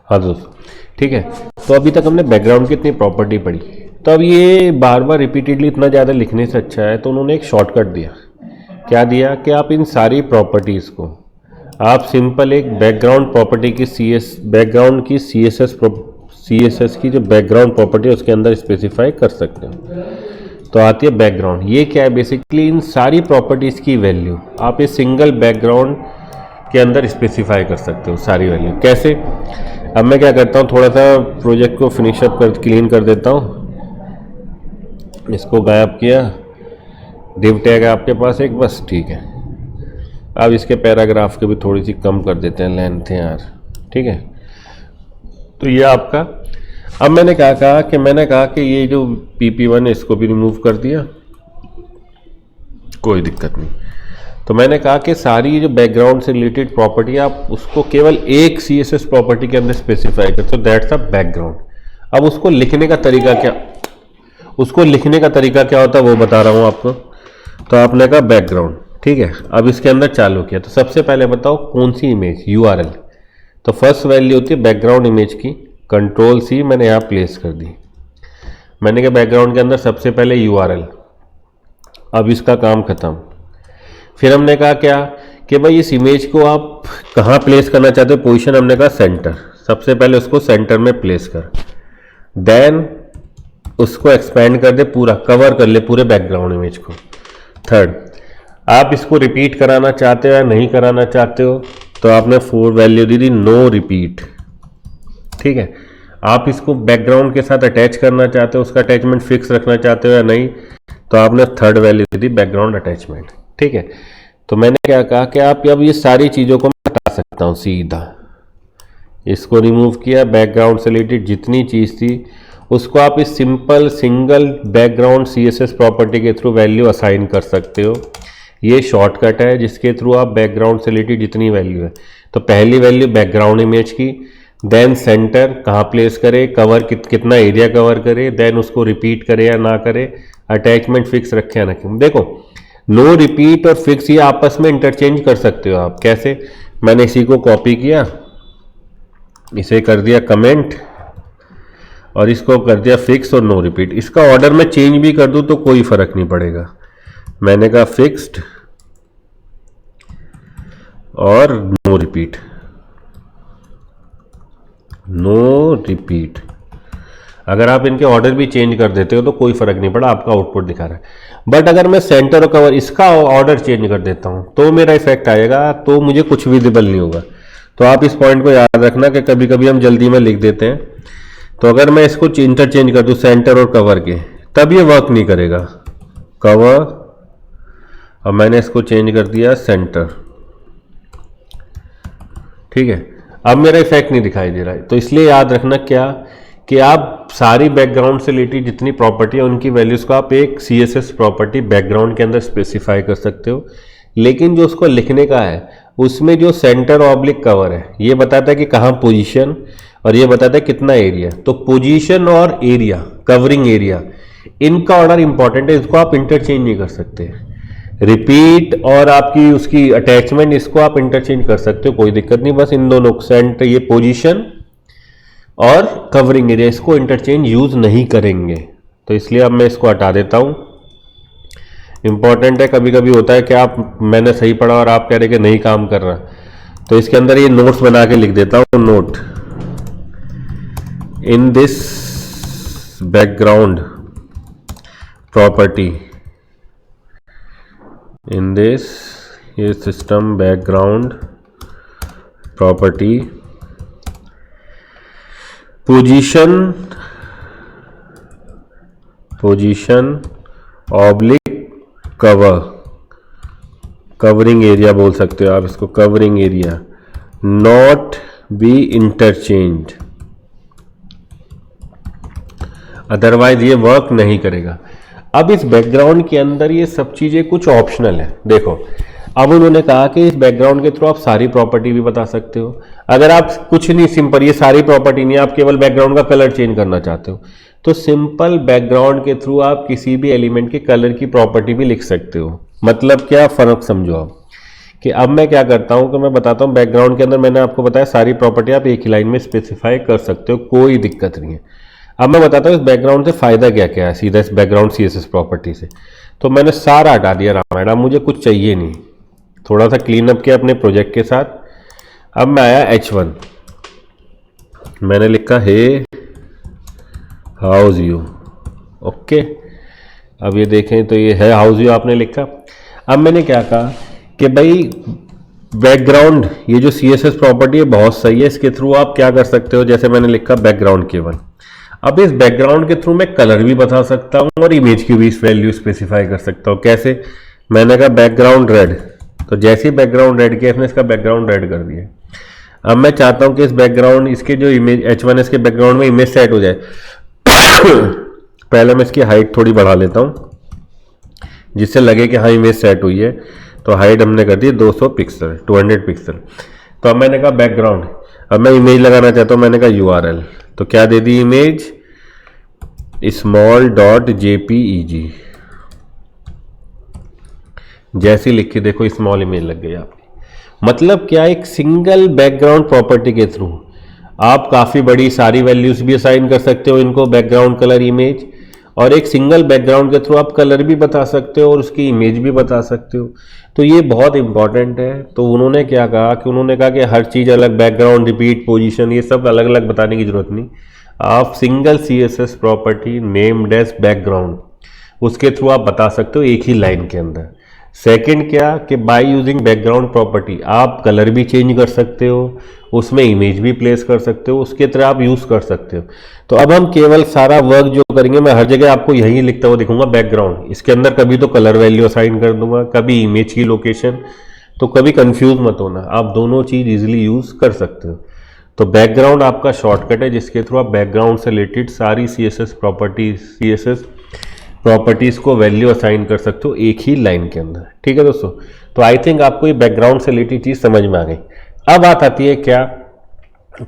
हाँ दोस्तों, ठीक है। तो अभी तक हमने बैकग्राउंड की इतनी प्रॉपर्टी पढ़ी, तो अब ये बार बार रिपीटेडली इतना ज़्यादा लिखने से अच्छा है तो उन्होंने एक शॉर्टकट दिया। क्या दिया कि आप इन सारी प्रॉपर्टीज़ को आप सिंपल एक बैकग्राउंड प्रॉपर्टी की बैकग्राउंड की CSS की जो बैकग्राउंड प्रॉपर्टी है उसके अंदर स्पेसिफाई कर सकते हो। तो आती है बैकग्राउंड। ये क्या है, बेसिकली इन सारी प्रॉपर्टीज़ की वैल्यू आप इस सिंगल बैकग्राउंड के अंदर स्पेसिफाई कर सकते हो, सारी वैल्यू। कैसे? अब मैं क्या करता हूँ, थोड़ा सा प्रोजेक्ट को फिनिशअप कर क्लीन कर देता हूँ, इसको गायब किया, डिव टैग है आपके पास एक, बस ठीक है। अब इसके पैराग्राफ के भी थोड़ी सी कम कर देते हैं लेंथ यार, ठीक है। तो ये आपका, अब मैंने क्या कहा कि ये जो PP1 है इसको भी रिमूव कर दिया, कोई दिक्कत नहीं। तो मैंने कहा कि सारी जो बैकग्राउंड से रिलेटेड प्रॉपर्टी आप उसको केवल एक CSS प्रॉपर्टी के अंदर स्पेसिफाई करते हो, दैट्स अ बैकग्राउंड। अब उसको लिखने का तरीका क्या होता है वो बता रहा हूँ आपको। तो आपने कहा बैकग्राउंड, ठीक है। अब इसके अंदर चालू किया, तो सबसे पहले बताओ कौन सी इमेज, URL। तो फर्स्ट वैल्यू होती है बैकग्राउंड इमेज की, Ctrl+C मैंने यहाँ प्लेस कर दी। मैंने कहा बैकग्राउंड के अंदर सबसे पहले URL। अब इसका काम खत्म। फिर हमने कहा क्या कि भाई इस इमेज को आप कहाँ प्लेस करना चाहते हो, पोजीशन हमने कहा सेंटर। सबसे पहले उसको सेंटर में प्लेस कर, देन उसको एक्सपेंड कर दे, पूरा कवर कर ले पूरे बैकग्राउंड इमेज को। थर्ड, आप इसको रिपीट कराना चाहते हो या नहीं कराना चाहते हो, तो आपने 4 वैल्यू दी थी, नो रिपीट, ठीक है। आप इसको बैकग्राउंड के साथ अटैच करना चाहते हो, उसका अटैचमेंट फिक्स रखना चाहते हो या नहीं, तो आपने थर्ड वैल्यू दी थी बैकग्राउंड अटैचमेंट, ठीक है। तो मैंने क्या कहा कि आप अब ये सारी चीज़ों को मैं हटा सकता हूँ सीधा, इसको रिमूव किया, बैकग्राउंड से रिलेटेड जितनी चीज़ थी उसको आप इस simple single background CSS property के थ्रू वैल्यू असाइन कर सकते हो। ये शॉर्टकट है जिसके थ्रू आप बैकग्राउंड से रिलेटेड जितनी वैल्यू है, तो पहली वैल्यू बैकग्राउंड इमेज की, देन सेंटर कहाँ प्लेस करे, कवर कितना एरिया कवर करे, देन उसको रिपीट करे या ना करे, अटैचमेंट फिक्स रखे या ना रखें। देखो नो रिपीट और फिक्स ये आपस में इंटरचेंज कर सकते हो आप। कैसे? मैंने इसी को कॉपी किया, इसे कर दिया कमेंट और इसको कर दिया फिक्स और नो रिपीट। इसका ऑर्डर में चेंज भी कर दूं तो कोई फर्क नहीं पड़ेगा। मैंने कहा फिक्स्ड और नो रिपीट, नो रिपीट। अगर आप इनके ऑर्डर भी चेंज कर देते हो तो कोई फर्क नहीं पड़ा, आपका आउटपुट दिखा रहा है। बट अगर मैं सेंटर और कवर इसका ऑर्डर चेंज कर देता हूं तो मेरा इफेक्ट आएगा, तो मुझे कुछ विजिबल नहीं होगा। तो आप इस पॉइंट को याद रखना कि कभी कभी हम जल्दी में लिख देते हैं। तो अगर मैं इसको इंटरचेंज कर दूं सेंटर और कवर के, तब ये वर्क नहीं करेगा। कवर, अब मैंने इसको चेंज कर दिया सेंटर, ठीक है। अब मेरा इफेक्ट नहीं दिखाई दे रहा है। तो इसलिए याद रखना क्या कि आप सारी बैकग्राउंड से रिलेटेड जितनी प्रॉपर्टी है उनकी वैल्यूज को आप एक CSS प्रॉपर्टी बैकग्राउंड के अंदर स्पेसिफाई कर सकते हो, लेकिन जो उसको लिखने का है उसमें जो सेंटर ऑब्लिक कवर है ये बताता है कि कहाँ पोजीशन और ये बताता है कितना एरिया। तो पोजीशन और एरिया, कवरिंग एरिया, इनका ऑर्डर इंपॉर्टेंट है, इसको आप इंटरचेंज नहीं कर सकते। रिपीट और आपकी उसकी अटैचमेंट, इसको आप इंटरचेंज कर सकते हो, कोई दिक्कत नहीं। बस इन दोनों सेंटर, ये पोजीशन और कवरिंग एरिया, इसको इंटरचेंज यूज नहीं करेंगे। तो इसलिए अब मैं इसको हटा देता हूं। इंपॉर्टेंट है, कभी कभी होता है कि आप, मैंने सही पढ़ा और आप कह रहे कि नहीं काम कर रहा, तो इसके अंदर ये नोट्स बना के लिख देता हूं, note in this background property, in this ये system background property, position oblique cover, covering area बोल सकते हो आप इसको, covering area, not be interchange, otherwise ये वर्क नहीं करेगा। अब इस बैकग्राउंड के अंदर ये सब चीजें कुछ ऑप्शनल है। देखो अब उन्होंने कहा कि इस बैकग्राउंड के थ्रू आप सारी प्रॉपर्टी भी बता सकते हो। अगर आप कुछ नहीं, सिंपल ये सारी प्रॉपर्टी नहीं, आप केवल बैकग्राउंड का कलर चेंज करना चाहते हो, तो सिंपल बैकग्राउंड के थ्रू आप किसी भी एलिमेंट के कलर की प्रॉपर्टी भी लिख सकते हो। मतलब क्या फर्क समझो आप, कि अब मैं क्या करता हूं कि मैं बताता हूं बैकग्राउंड के अंदर मैंने आपको बताया सारी प्रॉपर्टी आप एक ही लाइन में स्पेसिफाई कर सकते हो, कोई दिक्कत नहीं है। अब मैं बताता हूं इस बैकग्राउंड से फायदा क्या क्या है सीधा इस बैकग्राउंड CSS प्रॉपर्टी से। तो मैंने सारा हटा दिया रामायण, अब मुझे कुछ चाहिए नहीं, थोड़ा सा क्लीन अप किया अपने प्रोजेक्ट के साथ। अब मैं आया H1, मैंने लिखा हे हाउस यू, ओके। अब ये देखें तो ये है हाउस यू आपने लिखा। अब मैंने क्या कहा कि भाई बैकग्राउंड ये जो CSS प्रॉपर्टी है बहुत सही है, इसके थ्रू आप क्या कर सकते हो, जैसे मैंने लिखा बैकग्राउंड केवल। अब इस बैकग्राउंड के थ्रू मैं कलर भी बता सकता हूँ और इमेज की भी वैल्यू स्पेसिफाई कर सकता हूँ। कैसे? मैंने कहा बैकग्राउंड रेड, तो जैसे ही बैकग्राउंड रेड किया इसने इसका बैकग्राउंड रेड कर दिया। अब मैं चाहता हूँ कि इस बैकग्राउंड इसके जो इमेज H1 इसके बैकग्राउंड में इमेज सेट हो जाए। पहले मैं इसकी हाइट थोड़ी बढ़ा लेता हूँ जिससे लगे कि हाँ इमेज सेट हुई है। तो हाइट हमने कर दी 200 पिक्सल, 200 पिक्सल। तो अब मैंने कहा बैकग्राउंड, अब मैं इमेज लगाना चाहता हूँ, मैंने कहा URL, तो क्या दे दी इमेज small.jpeg, जैसी लिखी देखो स्मॉल इमेज लग गई आपकी। मतलब क्या, एक सिंगल बैकग्राउंड प्रॉपर्टी के थ्रू आप काफ़ी बड़ी सारी वैल्यूज भी असाइन कर सकते हो इनको, बैकग्राउंड कलर इमेज, और एक सिंगल बैकग्राउंड के थ्रू आप कलर भी बता सकते हो और उसकी इमेज भी बता सकते हो। तो ये बहुत इंपॉर्टेंट है। तो उन्होंने क्या कहा कि उन्होंने कहा कि हर चीज़ अलग, बैकग्राउंड, रिपीट, पोजीशन, ये सब अलग अलग बताने की जरूरत नहीं। आप single CSS property named as background उसके थ्रू आप बता सकते हो एक ही लाइन के अंदर। सेकंड क्या कि बाय यूजिंग बैकग्राउंड प्रॉपर्टी आप कलर भी चेंज कर सकते हो, उसमें इमेज भी प्लेस कर सकते हो, उसके तरह आप यूज़ कर सकते हो। तो अब हम केवल सारा वर्क जो करेंगे, मैं हर जगह आपको यही लिखता हुआ दिखूंगा बैकग्राउंड, इसके अंदर कभी तो कलर वैल्यू असाइन कर दूंगा, कभी इमेज की लोकेशन। तो कभी कंफ्यूज मत होना, आप दोनों चीज़ इजीली यूज़ कर सकते हो। तो बैकग्राउंड आपका शॉर्टकट है जिसके थ्रू आप बैकग्राउंड से रिलेटेड सारी CSS प्रॉपर्टीज़ को वैल्यू असाइन कर सकते हो एक ही लाइन के अंदर। ठीक है दोस्तों, तो आई थिंक आपको ये बैकग्राउंड से रिलेटेड चीज़ समझ में आ गई। अब बात आती है क्या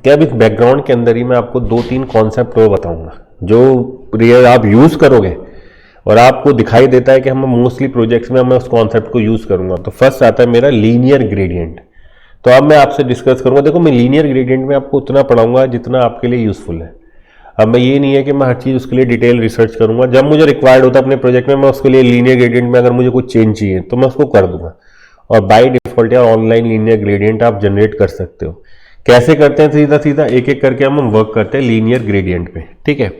अब इस बैकग्राउंड के अंदर ही मैं आपको 2-3 कॉन्सेप्ट और बताऊंगा जो रियल आप यूज़ करोगे और आपको दिखाई देता है कि हम मोस्टली प्रोजेक्ट्स में मैं उस कॉन्सेप्ट को यूज़ करूंगा। तो फर्स्ट आता है मेरा लीनियर ग्रेडियंट। तो अब मैं आपसे डिस्कस करूंगा। देखो, मैं लीनियर ग्रेडियंट में आपको उतना पढ़ाऊंगा जितना आपके लिए यूज़फुल है। अब मैं ये नहीं है कि मैं हर चीज़ उसके लिए डिटेल रिसर्च करूंगा, जब मुझे रिक्वायर्ड होता है अपने प्रोजेक्ट में मैं उसके लिए लीनियर ग्रेडियंट में अगर मुझे कुछ चेंज चाहिए तो मैं उसको कर दूंगा। और बाय डिफॉल्ट या ऑनलाइन लीनियर ग्रेडियंट आप जनरेट कर सकते हो। कैसे करते हैं? सीधा सीधा एक एक करके हम वर्क करते हैं लीनियर ग्रेडियंट पे। ठीक है,